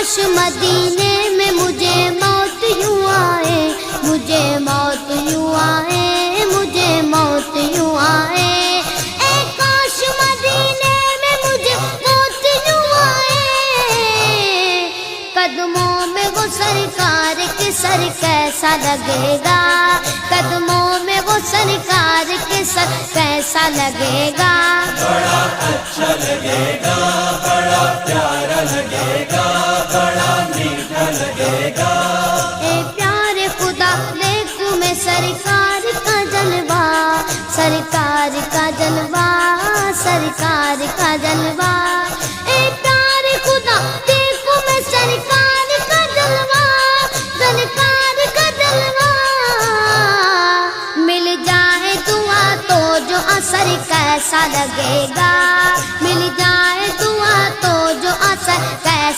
کاش مدینے میں مجھے موت یوں آئے، مجھے موت یوں آئے، مجھے موت یوں آئے، اے کاش مدینے میں مجھے موت یوں آئے، قدموں میں وہ سرکار کے سر کیسا لگے گا، قدموں میں وہ سرکار کے سر کیسا لگے گا، بڑا اچھا لگے گا، بڑا پیارا لگے گا، بڑا میٹھا لگے گا۔ اے پیارے خدا دیکھوں میں سرکار کا جلوہ، سرکار کا جلوہ، سرکار کا جلوہ، اے پیارے خدا دیکھوں میں سرکار کا جلوہ، سرکار کا جلوہ، مل جائے دعا تو جو اثر کیسا لگے گا۔